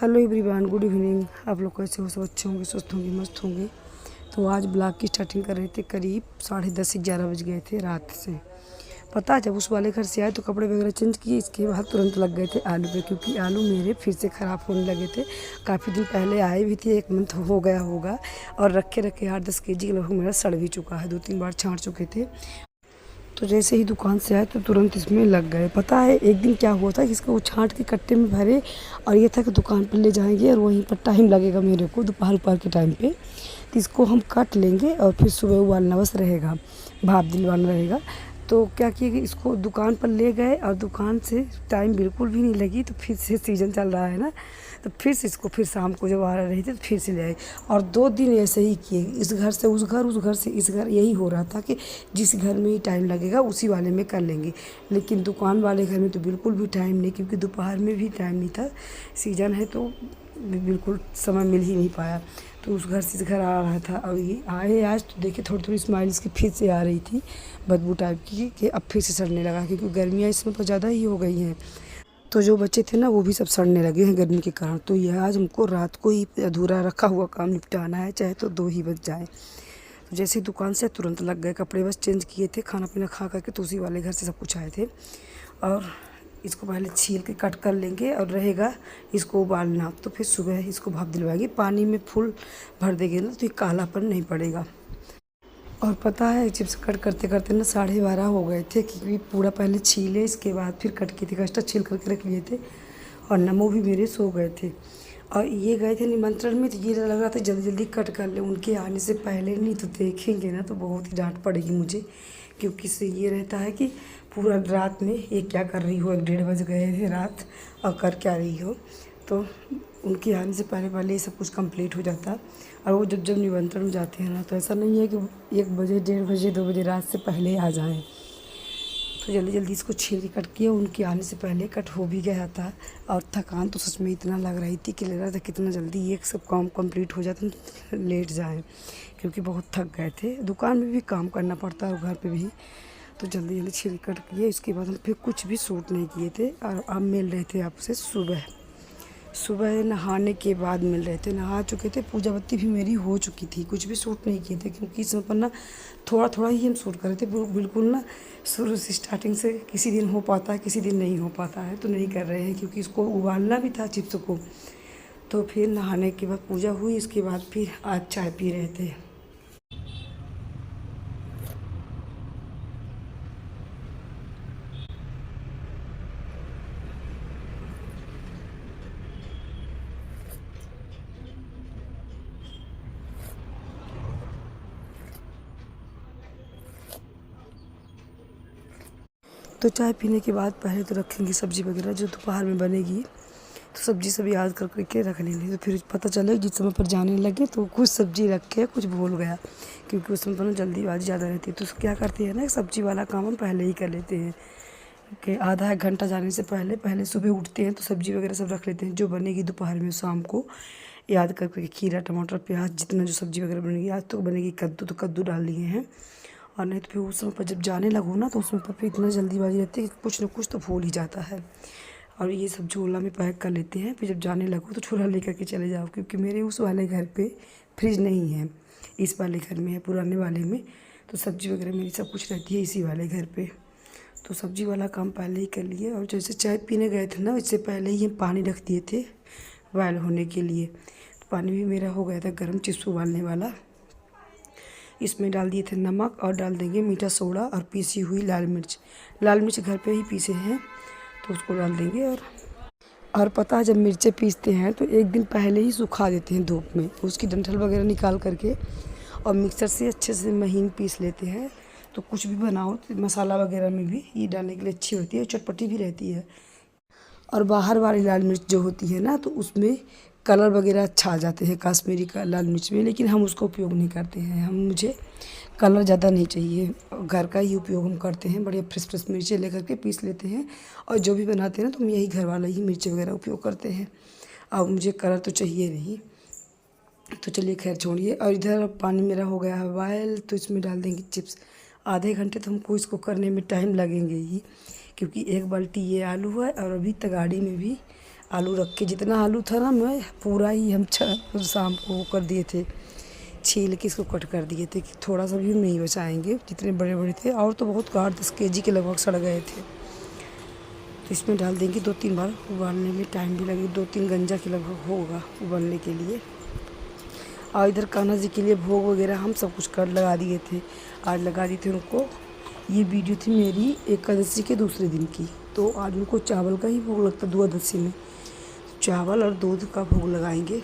Hello everyone, good evening. आप लोग कैसे हो? सब अच्छे होंगे, स्वस्थ होंगे, मस्त होंगे। तो आज ब्लॉग की स्टार्टिंग कर रहे थे, करीब 10:30-11 बज गए थे रात से। पता है, जब उस वाले घर से आए तो कपड़े वगैरह चेंज किए, इसके बाद तुरंत लग गए थे आलू पे, क्योंकि आलू मेरे फिर से ख़राब होने लगे थे। काफ़ी दिन पहले आए भी थे, 1 मंथ हो गया होगा, और रखे रखे 8-10 केजी के लगभग मेरा सड़ भी चुका है। 2-3 बार छाँट चुके थे। तो जैसे ही दुकान से आए तो तुरंत इसमें लग गए। पता है एक दिन क्या हुआ था कि इसको वो छाँट के कट्टे में भरे, और ये था कि दुकान पर ले जाएंगे और वहीं पर टाइम लगेगा मेरे को दोपहर के टाइम पे, तो इसको हम काट लेंगे और फिर सुबह उबालना बस रहेगा, भाप दिलवाना रहेगा। तो क्या किया कि इसको दुकान पर ले गए, और दुकान से टाइम बिल्कुल भी नहीं लगी। तो फिर से सीज़न चल रहा है ना, तो फिर से इसको फिर शाम को जब आ रही थी तो फिर से ले आए, और 2 दिन ऐसे ही किए। इस घर से उस घर, उस घर से इस घर, यही हो रहा था कि जिस घर में ही टाइम लगेगा उसी वाले में कर लेंगे। लेकिन दुकान वाले घर में तो बिल्कुल भी टाइम नहीं, क्योंकि दोपहर में भी टाइम नहीं था। सीज़न है तो बिल्कुल समय मिल ही नहीं पाया। तो उस घर से इस घर आ रहा था, और ये आए आज तो देखिए थोड़ी थोड़ी स्माइल इसकी फिर से आ रही थी, बदबू टाइप की, कि अब फिर से सड़ने लगा, क्योंकि गर्मियाँ इसमें तो ज़्यादा ही हो गई हैं। तो जो बच्चे थे ना वो भी सब सड़ने लगे हैं गर्मी के कारण। तो यह आज हमको रात को ही अधूरा रखा हुआ काम निपटाना है, चाहे तो 2 ही बज जाए। तो जैसे ही दुकान से तुरंत लग गए, कपड़े बस चेंज किए थे, खाना पीना खा करके तो उसी वाले घर से सब कुछ आए थे। और इसको पहले छील के कट कर लेंगे, और रहेगा इसको उबालना। तो फिर सुबह इसको भाप दिलवाएंगे, पानी में फुल भर देंगे ना तो ये कालापन नहीं पड़ेगा। और पता है चिप्स कट करते करते ना 12:30 हो गए थे, क्योंकि पूरा पहले छीले, इसके बाद फिर कट किए थे, कस्टर्ड छील करके रख लिए थे। और नमो भी मेरे सो गए थे, और ये गए थे निमंत्रण में, तो ये लग रहा था जल्दी जल्दी कट कर ले उनके आने से पहले, नहीं तो देखेंगे ना तो बहुत ही डांट पड़ेगी मुझे। क्योंकि इससे ये रहता है कि पूरा रात में ये क्या कर रही हो, 1-1:30 बज गए हैं रात, और कर क्या रही हो। तो उनके आने से पहले पहले ये सब कुछ कंप्लीट हो जाता। और वो जब जब निमंत्रण में जाते हैं ना, तो ऐसा नहीं है कि 1 बजे, 1:30 बजे, 2 बजे रात से पहले आ जाएं। तो जल्दी जल्दी इसको छील के कट किया, उनके आने से पहले कट हो भी गया था। और थकान तो सच में इतना लग रही थी कि लग रहा था कितना जल्दी ये सब काम कंप्लीट हो जाता, लेट जाए, क्योंकि बहुत थक गए थे। दुकान में भी काम करना पड़ता है और घर पे भी। तो जल्दी जल्दी छील कट किए, इसके बाद हम फिर कुछ भी शूट नहीं किए थे। और अब मिल रहे थे आपसे सुबह सुबह नहाने के बाद मिल रहे थे। नहा चुके थे, पूजा बत्ती भी मेरी हो चुकी थी, कुछ भी शूट नहीं किए थे, क्योंकि इसमें पर ना थोड़ा थोड़ा ही हम शूट कर रहे थे। बिल्कुल ना शुरू से स्टार्टिंग से किसी दिन हो पाता है, किसी दिन नहीं हो पाता है, तो नहीं कर रहे हैं, क्योंकि इसको उबालना भी था चिप्स को। तो फिर नहाने के बाद पूजा हुई, इसके बाद फिर आज चाय पी रहे थे। तो चाय पीने के बाद पहले तो रखेंगे सब्ज़ी वगैरह जो दोपहर में बनेगी। तो सब्ज़ी सब याद कर करके रख लेंगे, तो फिर पता चले जिस समय पर जाने लगे तो कुछ सब्ज़ी रख के कुछ भूल गया, क्योंकि उस समय पर ना जल्दीबाजी ज़्यादा रहती है। तो क्या करते हैं ना, सब्ज़ी वाला काम हम पहले ही कर लेते हैं, कि आधा 1 घंटा जाने से पहले पहले सुबह उठते हैं तो सब्ज़ी वगैरह सब रख लेते हैं, जो बनेगी दोपहर में शाम को याद करके। खीरा, टमाटर, प्याज, जितना जो सब्ज़ी वगैरह बनेगी। आज तो बनेगी कद्दू, तो कद्दू डाल दिए हैं। और नहीं तो फिर उस समय पर जब जाने लगो ना, तो उसमें पर फिर इतना जल्दीबाजी रहती है कि कुछ ना कुछ तो भूल ही जाता है। और ये सब झोला में पैक कर लेते हैं, फिर जब जाने लगो तो झोला लेकर के चले जाओ, क्योंकि मेरे उस वाले घर पे फ्रिज नहीं है, इस वाले घर में है, पुराने वाले में। तो सब्ज़ी वगैरह मेरी सब कुछ रहती है इसी वाले घर पे। तो सब्ज़ी वाला काम पहले ही कर लिए। और जैसे चाय पीने गए थे ना, इससे पहले ही हम पानी रख दिए थे बॉयल होने के लिए। तो पानी भी मेरा हो गया था गर्म, चिप्स उबालने वाला। इसमें डाल दिए थे नमक, और डाल देंगे मीठा सोडा, और पीसी हुई लाल मिर्च। लाल मिर्च घर पे ही पीसे हैं, तो उसको डाल देंगे। और पता है, जब मिर्चें पीसते हैं तो 1 दिन पहले ही सुखा देते हैं धूप में, उसकी डंठल वगैरह निकाल करके, और मिक्सर से अच्छे से महीन पीस लेते हैं। तो कुछ भी बनाओ तो मसाला वगैरह में भी ये डालने के लिए अच्छी होती है, चटपटी भी रहती है। और बाहर वाली लाल मिर्च जो होती है ना, तो उसमें कलर वगैरह अच्छा आ जाते हैं कश्मीरी का लाल मिर्च में, लेकिन हम उसका उपयोग नहीं करते हैं। मुझे कलर ज़्यादा नहीं चाहिए, घर का ही उपयोग हम करते हैं। बढ़िया फ्रेश फ्रेश मिर्चें लेकर के पीस लेते हैं, और जो भी बनाते हैं ना तो हम यही घर वाला ही मिर्ची वगैरह उपयोग करते हैं। अब मुझे कलर तो चाहिए नहीं। तो चलिए खैर छोड़िए। और इधर पानी मेरा हो गया है बॉयल, तो इसमें डाल देंगे चिप्स। आधे घंटे तो हमको इसको करने में टाइम लगेंगे ही, क्योंकि 1 बाल्टी ये आलू है, और अभी तगाड़ी में भी आलू रख के, जितना आलू था ना मैं पूरा ही हम शाम को वो कर दिए थे, छील के इसको कट कर दिए थे कि थोड़ा सा भी हम नहीं बचाएंगे। जितने बड़े बड़े थे और तो बहुत 8-10 केजी के लगभग सड़ गए थे। तो इसमें डाल देंगे 2-3 बार, उबालने में टाइम भी लगेगा, 2-3 गंजा के लगभग होगा उबालने के लिए। और इधर कान्हा जी के लिए भोग वगैरह हम सब कुछ कर लगा दिए थे, आज लगा दिए थे उनको। ये वीडियो थी मेरी एकादशी के दूसरे दिन की। तो आज उनको चावल का ही भोग लगता है द्वादशी में, चावल और दूध का भोग लगाएंगे।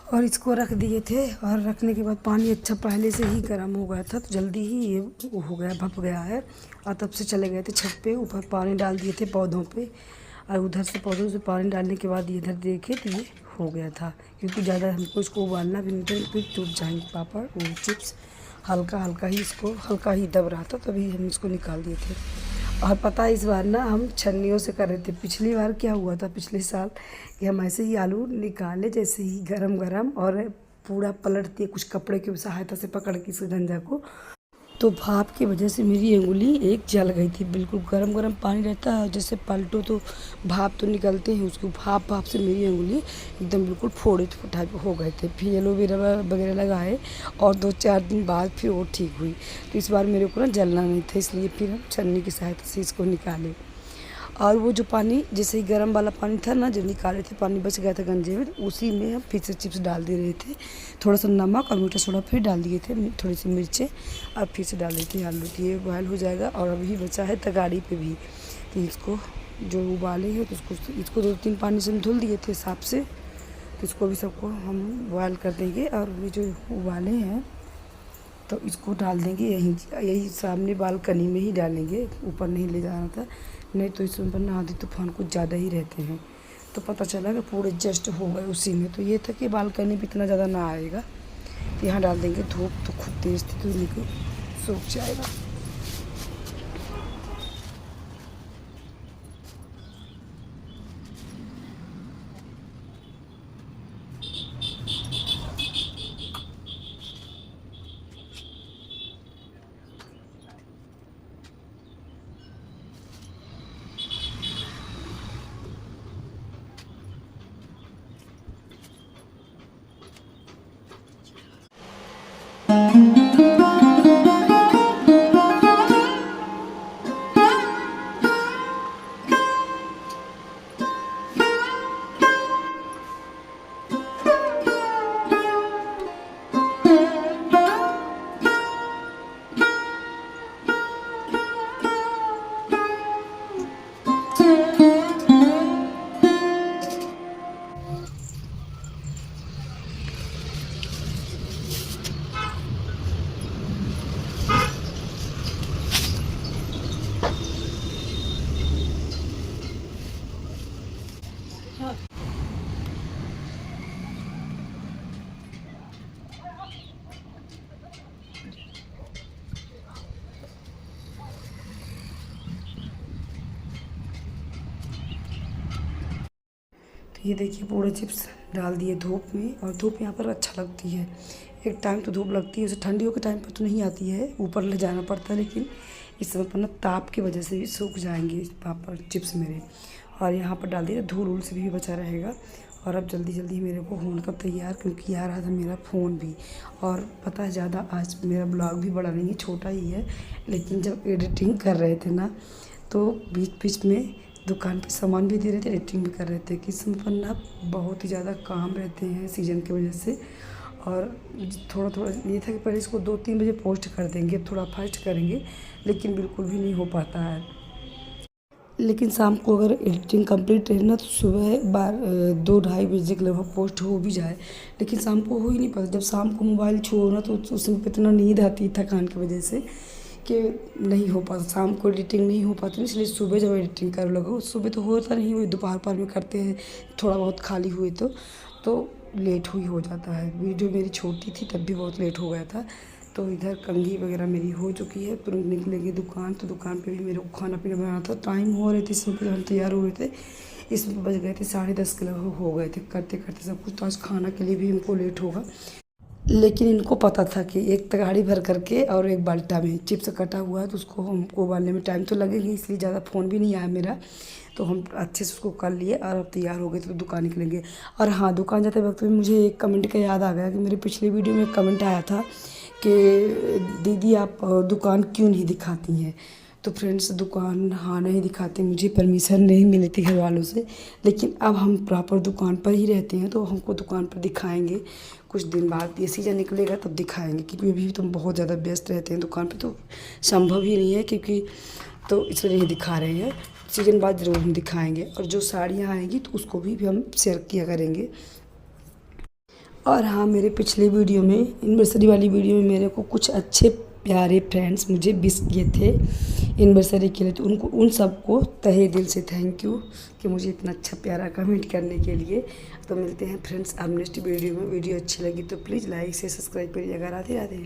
और इसको रख दिए थे, और रखने के बाद पानी अच्छा पहले से ही गर्म हो गया था, तो जल्दी ही ये हो गया, भप गया है। और तब से चले गए थे छत पे, ऊपर पानी डाल दिए थे पौधों पे, और उधर से पौधों से पानी डालने के बाद इधर देखे तो ये हो गया था। क्योंकि ज़्यादा हमको इसको उबालना भी नहीं था, फिर टूट जाएंगे पापड़ और चिप्स। हल्का हल्का ही इसको, हल्का ही दब रहा था, तभी हम इसको निकाल दिए थे। और पता है इस बार ना हम छन्नियों से कर रहे थे। पिछली बार क्या हुआ था पिछले साल कि हम ऐसे ही आलू निकाले, जैसे ही गरम गरम, और पूरा पलट दिए कुछ कपड़े की सहायता से पकड़ के इस गंजा को, तो भाप की वजह से मेरी अंगुली एक जल गई थी। बिल्कुल गरम गरम पानी रहता है, जैसे पलटो तो भाप तो निकलते हैं, उसको भाप से मेरी अंगुली एकदम बिल्कुल फोड़े टाइप हो गए थे। फिर एलोवेरा वगैरह लगाए और 2-4 दिन बाद फिर वो ठीक हुई। तो इस बार मेरे को ना जलना नहीं था, इसलिए फिर हम छन्नी की सहायता से इसको निकाले। और वो जो पानी, जैसे ही गर्म वाला पानी था ना, जो निकाले थे, पानी बच गया था गंजे में, उसी में हम फिर से चिप्स डाल दे रहे थे। थोड़ा सा नमक और मीठा सोडा फिर डाल दिए थे, थोड़ी सी मिर्चें, और फिर से डाल देते हैं आलू। तो ये बॉयल हो जाएगा। और अभी बचा है तगाड़ी पे भी, तो इसको जो उबाले हैं तो इसको 2-3 पानी से हम धुल दिए थे साफ से। तो इसको भी सबको हम बॉयल कर देंगे। और ये जो उबाले हैं तो इसको डाल देंगे यही सामने बालकनी में ही डालेंगे, ऊपर नहीं ले जाना था, नहीं तो इसमें पर आंधी तूफान कुछ ज़्यादा ही रहते हैं। तो पता चला कि पूरे जस्ट हो गए उसी में। तो ये था कि बालकनी भी इतना ज़्यादा ना आएगा। यहाँ डाल देंगे, धूप तो खूब तेज़ थी तो निकल सूख जाएगा। तो ये देखिए पूरे चिप्स डाल दिए धूप में। और धूप यहाँ पर अच्छा लगती है, एक टाइम तो धूप लगती है, उसे ठंडियों के टाइम पर तो नहीं आती है, ऊपर ले जाना पड़ता है। लेकिन इस समय पर ना ताप की वजह से भी सूख जाएंगे पापड़ चिप्स मेरे। और यहाँ पर डाल दिया, धूल उल से भी बचा रहेगा। और अब जल्दी जल्दी मेरे को होने का तैयार, क्योंकि आ रहा था मेरा फ़ोन भी। और पता है ज़्यादा आज मेरा ब्लॉग भी बड़ा नहीं है, छोटा ही है। लेकिन जब एडिटिंग कर रहे थे ना, तो बीच बीच में दुकान पे सामान भी दे रहे थे, एडिटिंग भी कर रहे थे। कि इसमें पर ना बहुत ही ज़्यादा काम रहते हैं सीज़न की वजह से। और थोड़ा थोड़ा ये था कि पहले इसको 2-3 बजे पोस्ट कर देंगे, अब थोड़ा फास्ट करेंगे, लेकिन बिल्कुल भी नहीं हो पाता है। लेकिन शाम को अगर एडिटिंग कंप्लीट रहे ना, तो सुबह 2-2:30 बजे के लगभग पोस्ट हो भी जाए। लेकिन शाम को हो ही नहीं पाता, जब शाम को मोबाइल छुओ ना तो उसमें इतना नींद आती है थकान की वजह से कि नहीं हो पाता, शाम को एडिटिंग नहीं हो पाती, इसलिए सुबह जब एडिटिंग कर लगा, सुबह तो होता नहीं, वही दोपहर में करते हैं थोड़ा बहुत खाली हुए तो लेट हुई हो जाता है। वीडियो मेरी छोटी थी तब भी बहुत लेट हो गया था। तो इधर कंघी वगैरह मेरी हो चुकी है, तुरंत निकलेंगे दुकान, तो दुकान पे भी मेरे को खाना पीना बनाना था। टाइम हो रहे थे इसमें, जब हम तैयार हुए थे इसमें बज गए थे 10:30 हो गए थे करते करते सब कुछ। तो आज खाना के लिए भी हमको लेट होगा, लेकिन इनको पता था कि एक तगाड़ी भर करके और एक बाल्टा में चिप्स कटा हुआ है, तो उसको हमको उबालने में टाइम तो लगेगा, इसलिए ज़्यादा फ़ोन भी नहीं आया मेरा। तो हम अच्छे से उसको कर लिए और अब तैयार हो गए तो दुकान निकलेंगे। और हाँ, दुकान जाते वक्त में मुझे एक कमेंट का याद आ गया कि मेरे पिछले वीडियो में एक कमेंट आया था कि दीदी आप दुकान क्यों नहीं दिखाती हैं। तो फ्रेंड्स, दुकान हाँ नहीं दिखाते, मुझे परमिशन नहीं मिली थी घर वालों से, लेकिन अब हम प्रॉपर दुकान पर ही रहते हैं तो हमको दुकान पर दिखाएंगे। कुछ दिन बाद ये सीज़न निकलेगा तब दिखाएंगे, क्योंकि अभी तो हम बहुत ज़्यादा व्यस्त रहते हैं दुकान पे, तो संभव ही नहीं है, क्योंकि तो इसलिए नहीं दिखा रहे हैं। सीज़न बाद ज़रूर हम दिखाएंगे, और जो साड़ियाँ आएंगी तो उसको भी हम शेयर किया करेंगे। और हाँ, मेरे पिछले वीडियो में, एनिवर्सरी वाली वीडियो में मेरे को कुछ अच्छे प्यारे फ्रेंड्स मुझे विश किए थे एनिवर्सरी के लिए, तो उनको उन सबको तहे दिल से थैंक यू कि मुझे इतना अच्छा प्यारा कमेंट करने के लिए। तो मिलते हैं फ्रेंड्स अब नेक्स्ट वीडियो में। वीडियो अच्छी लगी तो प्लीज़ लाइक से सब्सक्राइब करिएगा। राधे राधे।